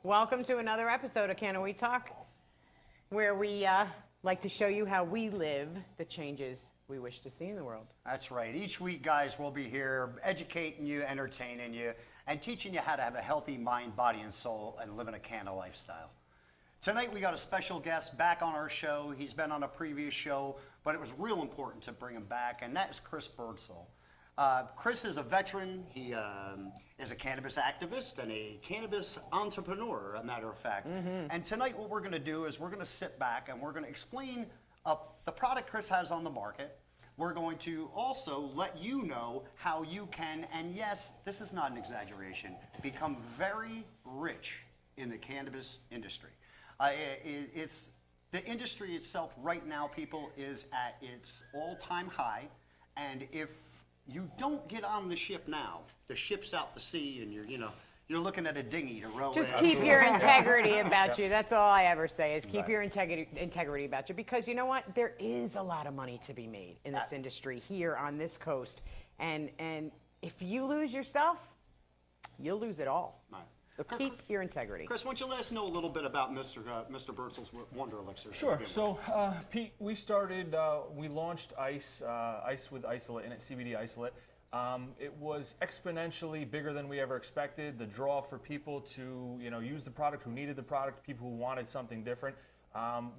Welcome to another episode of Can We Talk, where we like to show you how we live the changes we wish to see in the world. That's right. Each week, guys, we'll be here educating you, entertaining you, and teaching you how to have a healthy mind, body, and soul and live in a Canna lifestyle. Tonight, we got a special guest back on our show. He's been on a previous show, but it was real important to bring him back, and that is Chris Birdsall. Chris is a veteran. He is a cannabis activist and a cannabis entrepreneur, a matter of fact. And tonight what we're going to do is we're going to sit back and we're going to explain the product Chris has on the market. We're going to also let you know how you can, and yes, this is not an exaggeration, become very rich in the cannabis industry. It's the industry itself right now, people, is at its all-time high, and if you don't get on the ship now, the ship's out to sea, and you're looking at a dinghy to row in. Just keep your integrity about you. That's all I ever say is keep your integrity about you, because you know what? There is a lot of money to be made in this industry here on this coast, and if you lose yourself, you'll lose it all. Right. So keep your integrity. Chris, why don't you let us know a little bit about Mr. Birdsall's Wonder Elixir? Sure. So, Pete, we launched Ice with isolate in it, CBD isolate. It was exponentially bigger than we ever expected. The draw for people to, use the product, who needed the product, people who wanted something different,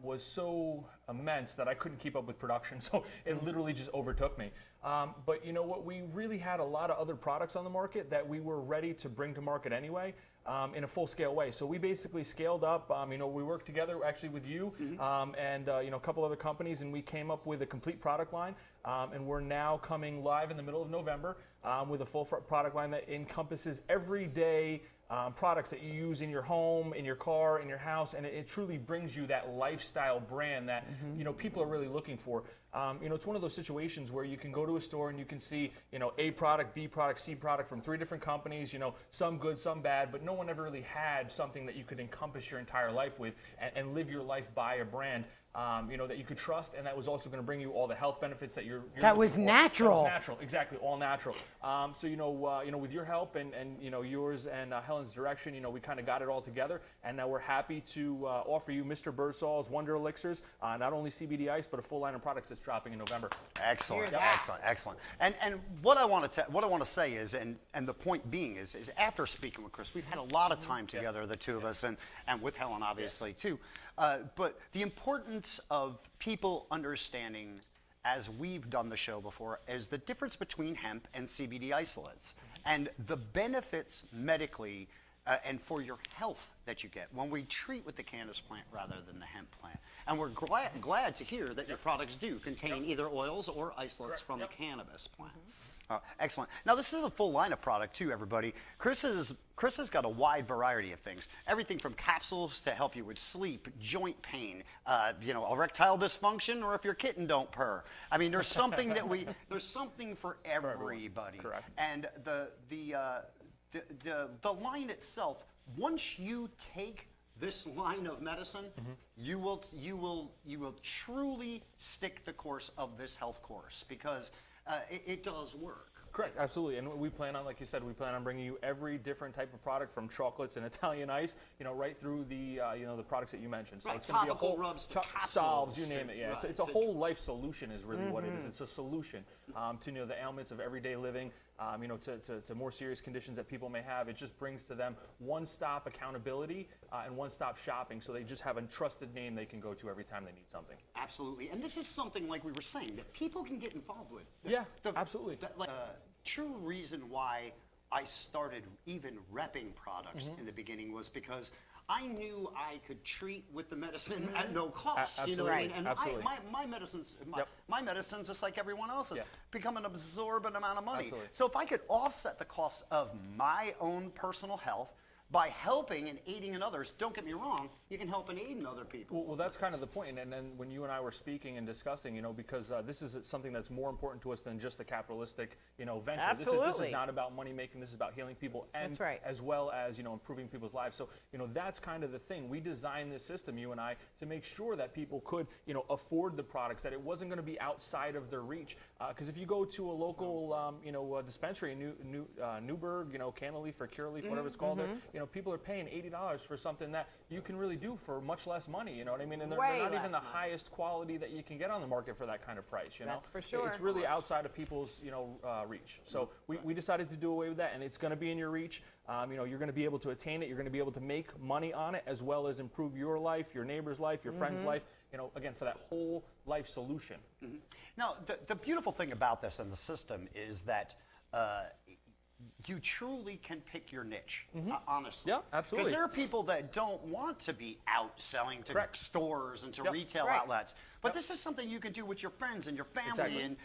was so immense that I couldn't keep up with production. So it literally just overtook me. But you know what? We really had a lot of other products on the market that we were ready to bring to market anyway. In a full-scale way. So we basically scaled up. We worked together actually with you and a couple other companies, and we came up with a complete product line. And we're now coming live in the middle of November with a full product line that encompasses everyday products that you use in your home, in your car, in your house, and it truly brings you that lifestyle brand that people are really looking for. It's one of those situations where you can go to a store and you can see, A product, B product, C product from 3 different companies, some good, some bad, but no one ever really had something that you could encompass your entire life with and live your life by a brand. That you could trust, and that was also going to bring you all the health benefits that you're that was natural. That was natural, exactly, all natural. With your help and yours and Helen's direction, we kind of got it all together, and now we're happy to offer you Mr. BIRDSALL'S Wonder Elixirs, not only CBD ice, but a full line of products that's dropping in November. Excellent, excellent. And what I want to say is, and the point being is after speaking with Chris, we've had a lot of time together, the two of us, and with Helen obviously too. But the importance of people understanding, as we've done the show before, is the difference between hemp and CBD isolates and the benefits medically and for your health that you get when we treat with the cannabis plant rather than the hemp plant. And we're glad to hear that your products do contain either oils or isolates from the cannabis plant. Excellent. Now, this is a full line of product, too, everybody. Chris has got a wide variety of things. Everything from capsules to help you with sleep, joint pain, erectile dysfunction, or if your kitten don't purr. I mean, there's something there's something for everybody. Correct. And the line itself, once you take this line of medicine, you will truly stick the course of this health course, because it does work. Correct, absolutely. And we plan on, like you said, bringing you every different type of product, from chocolates and Italian ice, right through the the products that you mentioned. So right, it's going to be a whole rubs to solves, you name it. Yeah, right. It's a whole life solution is really what it is. It's a solution to the ailments of everyday living, to more serious conditions that people may have. It just brings to them one-stop accountability and one-stop shopping, so they just have a trusted name they can go to every time they need something. Absolutely. And this is something, like we were saying, that people can get involved with. Absolutely. True reason why I started even repping products in the beginning was because I knew I could treat with the medicine at no cost. Absolutely. You know what I mean? And Absolutely. my medicine's just like everyone else's, become an absorbent amount of money. Absolutely. So if I could offset the cost of my own personal health by helping and aiding in others, don't get me wrong, you can help and aid in other people. Well, that's kind of the point. And then when you and I were speaking and discussing, because this is something that's more important to us than just the capitalistic, venture. Absolutely. This is not about money making. This is about healing people, and as well as improving people's lives. So that's kind of the thing. We designed this system, you and I, to make sure that people could afford the products, that it wasn't going to be outside of their reach. Because if you go to a local dispensary in Newburgh, Canna Leaf or Curaleaf, whatever it's called, there, people are paying $80 for something that you can really do for much less money. You know what I mean? And they're Way not even less the money. highest quality that you can get on the market for that kind of price. You know, That's for sure. It's really outside of people's reach. So we decided to do away with that, and it's going to be in your reach. You're going to be able to attain it. You're going to be able to make money on it, as well as improve your life, your neighbor's life, your friend's life. Again, for that whole life solution. Now, the beautiful thing about this and the system is that you truly can pick your niche, honestly. Yeah, absolutely. Because there are people that don't want to be out selling to Correct. stores and to Yep. retail Right. outlets. But this is something you can do with your friends and your family Exactly.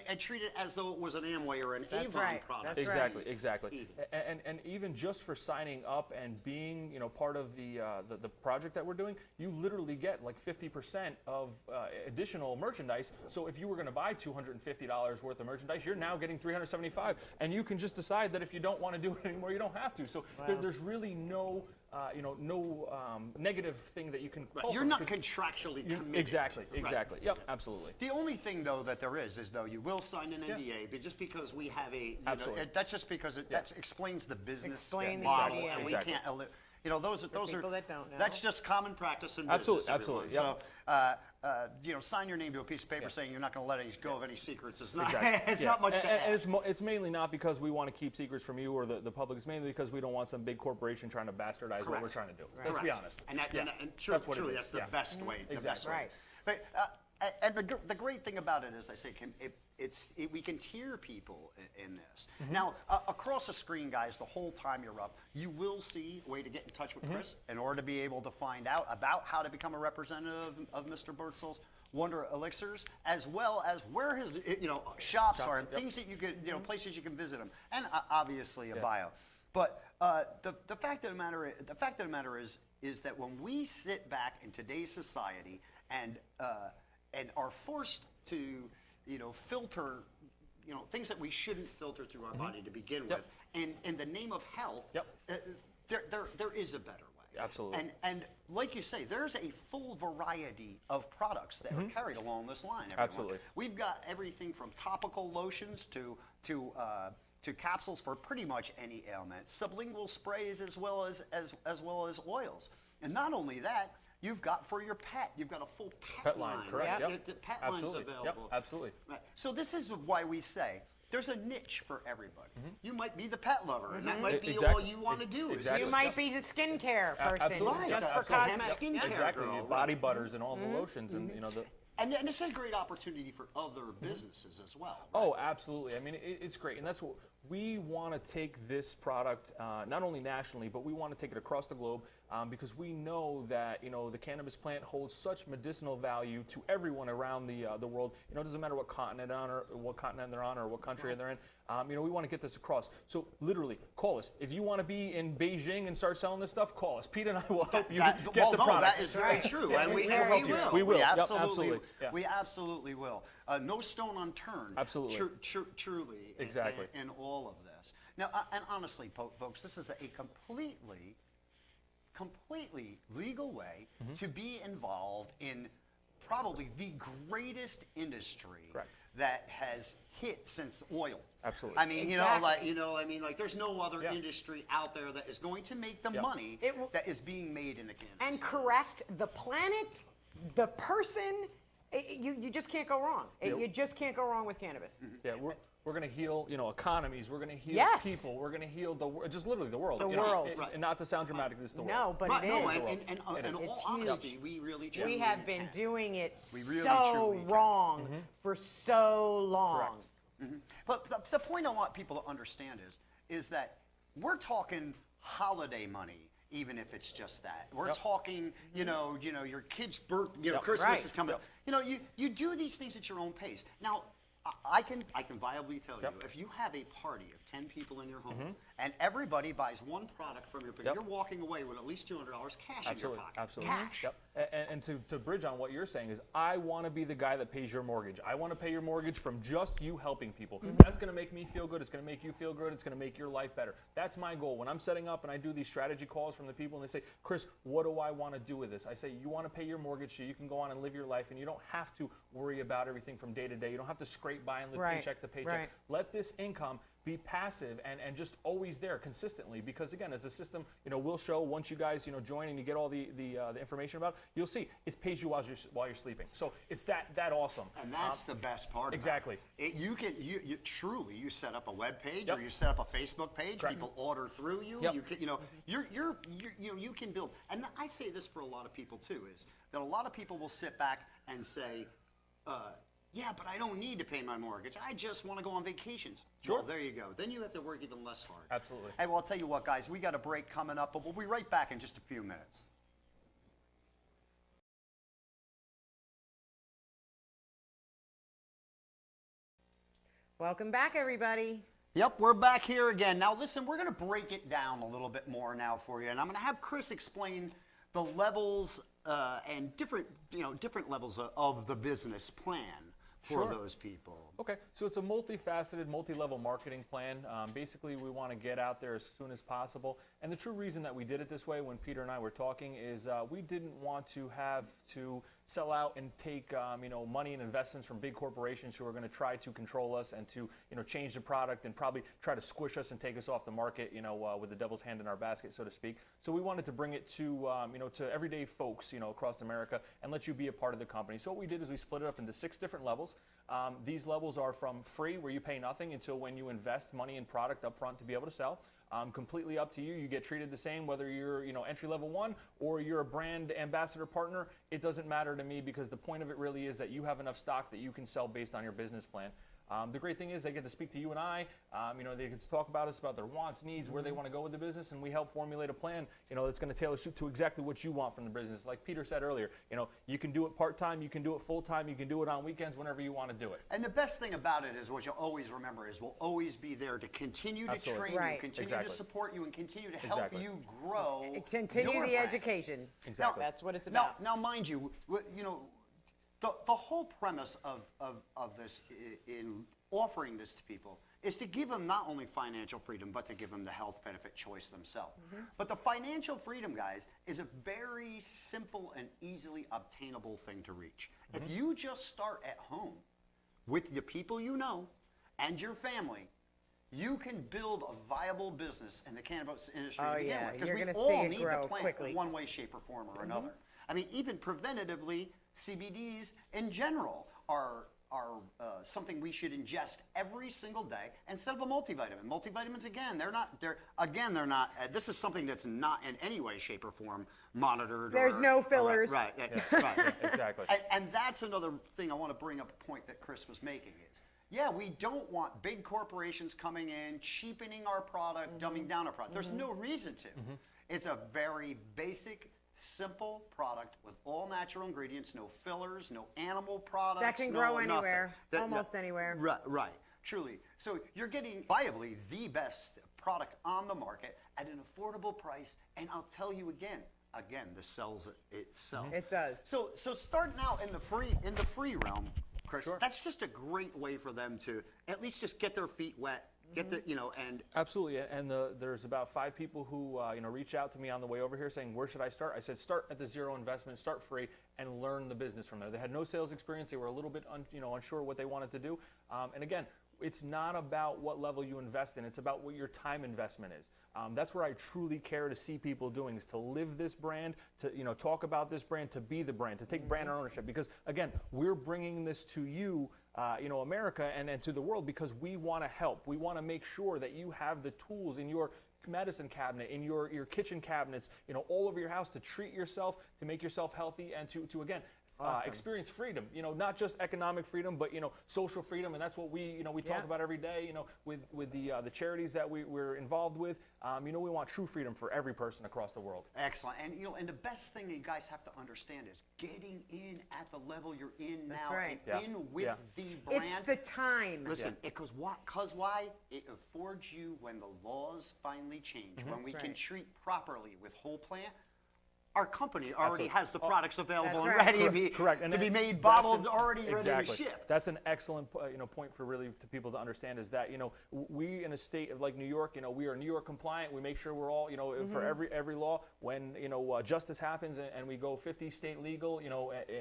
and treat it as though it was an Amway or an That's Avon right. product. That's Exactly, right. exactly. And even just for signing up and being, part of the project that we're doing, you literally get like 50% of additional merchandise. So if you were going to buy $250 worth of merchandise, you're now getting $375, and you can just decide that if you don't want to do it anymore, you don't have to. So there's really no negative thing that you can. Right. pull You're from not because contractually committed. Exactly, Right. exactly. Yep, absolutely. The only thing, though, that there is though you will sign an NDA, but just because we have Absolutely. that's just because that explains the business Explain the model, NDA. and we Exactly. can't. Those are people that don't know. That's just common practice in Absolutely, business. everyone. absolutely, So, sign your name to a piece of paper saying you're not going to let it go of any secrets. It's not. Exactly. It's Yeah. not much to And ask. it's mainly not because we want to keep secrets from you or the public. It's mainly because we don't want some big corporation trying to bastardize what we're Correct. trying to do. Correct. Let's be honest. And, that, Yeah. and That's what it truly, is. that's the Yeah. best way. The best Exactly. way. Right. But, and the great thing about it is, I say, we can tier people in this. Now, across the screen, guys, the whole time you're up, you will see a way to get in touch with Chris in order to be able to find out about how to become a representative of Mr. BIRDSAL'S Wonder Elixirs, as well as where his shops are and things that you could, places you can visit him, and obviously a bio. But the fact of the matter is that when we sit back in today's society and are forced to filter things that we shouldn't filter through our body to begin with, and in the name of health, there is a better way. Absolutely. And like you say, there's a full variety of products that are carried along this line. Everyone. Absolutely. We've got everything from topical lotions to capsules for pretty much any ailment, sublingual sprays as well as oils. And not only that, you've got for your pet, you've got a full pet line. correct. Right? Yep. The pet Absolutely. line's available. Yep. Absolutely. Right. So this is why we say there's a niche for everybody. You might be the pet lover, and that might be Exactly. all you want to do. Exactly. You might be the skincare person, Absolutely. just for Absolutely. cosmetics. Skincare Yeah. Exactly. girl, Body butters and all the lotions and And it's a great opportunity for other businesses as well. Right? Oh, absolutely. I mean, it's great. And that's what we want to take this product, not only nationally, but we want to take it across the globe because we know that, the cannabis plant holds such medicinal value to everyone around the world. It doesn't matter what continent they're on or what country they're in. We want to get this across. So literally, call us. If you want to be in Beijing and start selling this stuff, call us. Pete and I will help you get the product. That is very true, and we we'll help you. will. We will. Yep, absolutely, absolutely. Yeah. we absolutely will. No stone unturned. Absolutely. Truly. Exactly. In all of this. Now, and honestly, folks, this is a completely legal way to be involved in probably the greatest industry Correct. that has hit since oil. Absolutely. I mean, Exactly. there's no other industry out there that is going to make the money that is being made in the cannabis. And correct the planet, the person. You just can't go wrong. You just can't go wrong with cannabis. Yeah, we're going to heal, economies. We're going to heal Yes. people. We're going to heal just literally the world. The you know, world. and not to sound dramatic, this is the world. No, but Right, it no, is. and in all It's honesty, huge. we really We have been can. doing it We really, so truly can. wrong for so long. But the point I want people to understand is that we're talking holiday money, even if it's just that. We're talking, your kid's birth, Christmas Right. is coming. You do these things at your own pace. Now, I can viably tell you, if you have a party of 10 people in your home and everybody buys one product from your, you're walking away with at least $200 cash in your pocket. Absolutely. Cash. Yep. And to bridge on what you're saying is, I want to be the guy that pays your mortgage. I want to pay your mortgage from just you helping people. That's going to make me feel good. It's going to make you feel good. It's going to make your life better. That's my goal. When I'm setting up and I do these strategy calls from the people and they say, Chris, what do I want to do with this? I say, you want to pay your mortgage so you can go on and live your life and you don't have to worry about everything from day to day. You don't have to scrape by and live Right, paycheck to paycheck. right. Let this income be passive and just always there consistently, because again, as the system, will show once you guys, join and you get all the information about it, you'll see it pays you while you're sleeping. So it's that awesome. And that's the best part. Exactly. You truly, you set up a web page Yep. or you set up a Facebook page. Correct. People order through you. Yep. You can, you can build. And I say this for a lot of people too, is that a lot of people will sit back and say, yeah, but I don't need to pay my mortgage. I just want to go on vacations. Sure. Well, there you go. Then you have to work even less hard. Absolutely. Hey, well, I'll tell you what, guys, we got a break coming up, but we'll be right back in just a few minutes. Welcome back, everybody. Yep, we're back here again. Now, listen, we're going to break it down a little bit more now for you, and I'm going to have Chris explain the levels and different levels of the business plan for Sure. those people. Okay, so it's a multifaceted, multi-level marketing plan. Basically, we want to get out there as soon as possible. And the true reason that we did it this way when Peter and I were talking is we didn't want to have to sell out and take money and investments from big corporations who are going to try to control us and to change the product and probably try to squish us and take us off the market with the devil's hand in our basket, so to speak. So we wanted to bring it to to everyday folks across America and let you be a part of the company. So what we did is we split it up into 6 different levels. These levels are from free, where you pay nothing, until when you invest money in product up front to be able to sell. Completely up to you. You get treated the same whether you're entry level 1 or you're a brand ambassador partner. It doesn't matter to me, because the point of it really is that you have enough stock that you can sell based on your business plan. The great thing is they get to speak to you and I. They get to talk about us, about their wants, needs, where they want to go with the business, and we help formulate a plan that's going to tailor to exactly what you want from the business. Like Peter said earlier, you can do it part-time, you can do it full-time, you can do it on weekends, whenever you want to do it. And the best thing about it is what you'll always remember is we'll always be there to continue to Absolutely. train Right. you, continue Exactly. to support you, and continue to help Exactly. you grow. Continue your the brand. education. Exactly. That's what it's about. Now, mind you, the whole premise of this in offering this to people is to give them not only financial freedom, but to give them the health benefit choice themselves. But the financial freedom, guys, is a very simple and easily obtainable thing to reach. If you just start at home with the people you know and your family, you can build a viable business in the cannabis industry Oh, to begin yeah. with. Because You're we gonna all see it need grow the plant quickly. in one way, shape, or form or another. I mean, even preventatively, CBDs in general are something we should ingest every single day instead of a multivitamin. Multivitamins, again, they're not. This is something that's not in any way, shape, or form monitored. There's no fillers. Right. Exactly. And that's another thing I want to bring up. A point that Chris was making is, yeah, we don't want big corporations coming in, cheapening our product, dumbing down our product. There's no reason to. It's a very basic, simple product with all natural ingredients, no fillers, no animal products. That can no grow nothing. anywhere, almost anywhere. Right, truly. So you're getting viably the best product on the market at an affordable price, and I'll tell you again, this sells itself. It does. So starting out in the free realm, Chris, Sure. that's just a great way for them to at least just get their feet wet, get the and Absolutely, and there's about 5 people who reach out to me on the way over here saying, where should I start? I said, start at the zero investment, start free, and learn the business from there. They had no sales experience. They were a little bit unsure what they wanted to do. And again, it's not about what level you invest in. It's about what your time investment is. That's where I truly care to see people doing, is to live this brand, to talk about this brand, to be the brand, to take brand ownership. Because again, we're bringing this to you, America, and to the world, because we want to help. We want to make sure that you have the tools in your medicine cabinet, in your kitchen cabinets, all over your house, to treat yourself, to make yourself healthy, and to again, experience freedom, not just economic freedom, but social freedom, and that's what we talk about every day. With the charities that we're involved with, we want true freedom for every person across the world. excellent. And and the best thing that you guys have to understand is getting in at the level you're in That's now, right. and in with the brand. It's the time. Listen, because why? It affords you, when the laws finally change, when we can right. treat properly with whole plant, our company already has the products available and right. ready to be, Correct. And to be that- made, that's bottled, an- already ready exactly. to ship. That's an excellent point for really to people to understand is that we in a state of like New York, we are New York compliant. We make sure we're all for every law. When justice happens and we go 50 state legal,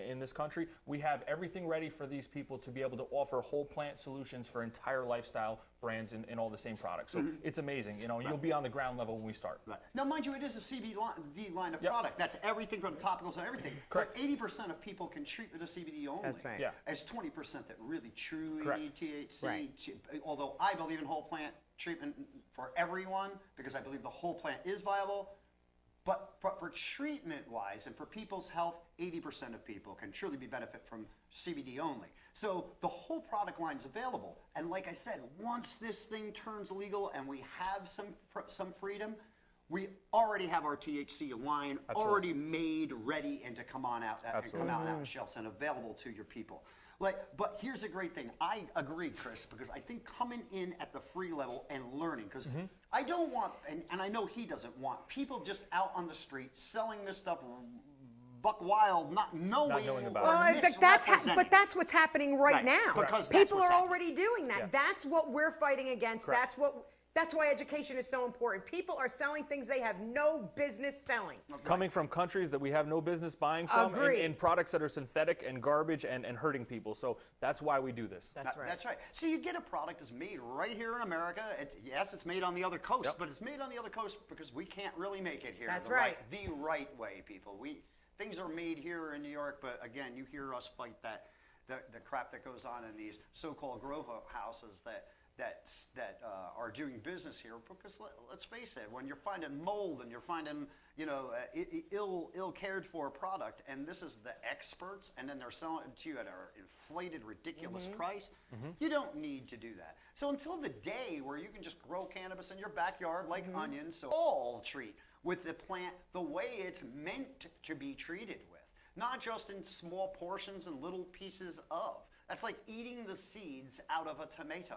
in this country, we have everything ready for these people to be able to offer whole plant solutions for entire lifestyle brands in all the same products. So it's amazing. You'll be on the ground level when we start. Right. Now, mind you, it is a CBD line of Yep. product. That's everything from the topicals to everything. Correct. But 80% of people can treat with a CBD only. That's right. Yeah. There's 20% that really, truly Correct. need THC. Right. Although I believe in whole plant treatment for everyone because I believe the whole plant is viable. But for treatment-wise and for people's health, 80% of people can truly be benefit from CBD only. So the whole product line is available. And like I said, once this thing turns legal and we have some freedom, we already have our THC line already made, ready, and to come on out and come out on the shelves and available to your people. But here's a great thing. I agree, Chris, because I think coming in at the free level and learning, because I don't want, and I know he doesn't want, people just out on the street selling this stuff buck wild, not knowing about or it. Well, but that's what's happening right Right, now. because that's People what's are happening. already doing that. Yeah. That's what we're fighting against. Correct. That's why education is so important. People are selling things they have no business selling. Coming from countries that we have no business buying from, Agreed. and products that are synthetic and garbage and hurting people. So that's why we do this. That's right. That's right. So you get a product that's made right here in America. Yes, it's made on the other coast, Yep. but it's made on the other coast because we can't really make it here. That's the right. The right way, people. Things are made here in New York, but again, you hear us fight the crap that goes on in these so-called grow houses that are doing business here. Because let's face it, when you're finding mold and you're finding ill cared for product, and this is the experts, and then they're selling it to you at an inflated, ridiculous price, you don't need to do that. So until the day where you can just grow cannabis in your backyard like onions, so all treat with the plant the way it's meant to be treated with, not just in small portions and little pieces of. That's like eating the seeds out of a tomato.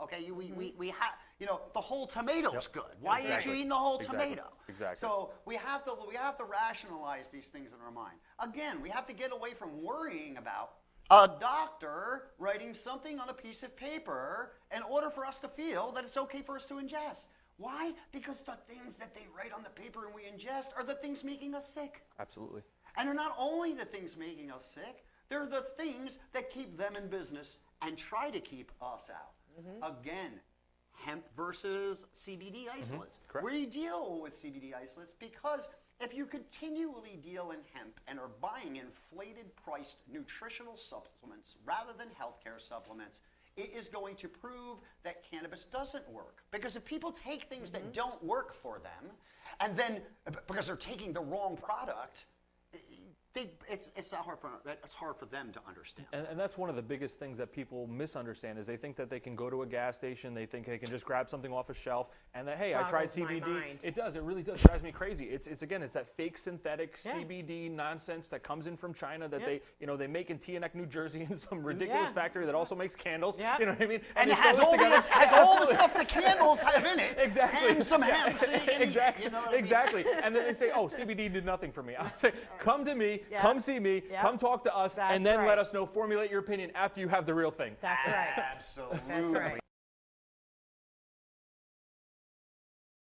Okay, we have, the whole tomato's good. Why aren't you eating the whole tomato? Exactly. So we have to rationalize these things in our mind. Again, we have to get away from worrying about a doctor writing something on a piece of paper in order for us to feel that it's okay for us to ingest. Why? Because the things that they write on the paper and we ingest are the things making us sick. Absolutely. And they're not only the things making us sick, they're the things that keep them in business and try to keep us out. Again, hemp versus CBD isolates. Correct. We deal with CBD isolates because if you continually deal in hemp and are buying inflated priced nutritional supplements rather than healthcare supplements, it is going to prove that cannabis doesn't work. Because if people take things that don't work for them, and then because they're taking the wrong product, it's hard for them to understand. And that's one of the biggest things that people misunderstand is they think that they can go to a gas station, they think they can just grab something off a shelf, and that, hey, I tried Boggles my CBD. mind. It does. It really does. It drives me crazy. It's that fake synthetic CBD nonsense that comes in from China that they make in Teaneck, New Jersey in some ridiculous factory that also makes candles. Yeah. You know what I mean? And it they has throw all together. all the stuff the candles have in it. Exactly. And some hemp. So you can Exactly. eat, you know what I mean? Exactly. And then they say, oh, CBD did nothing for me. I say, come to me, Yeah. come see me, Yeah. come talk to us, That's and then right. let us know, formulate your opinion after you have the real thing. That's right. Absolutely. That's right.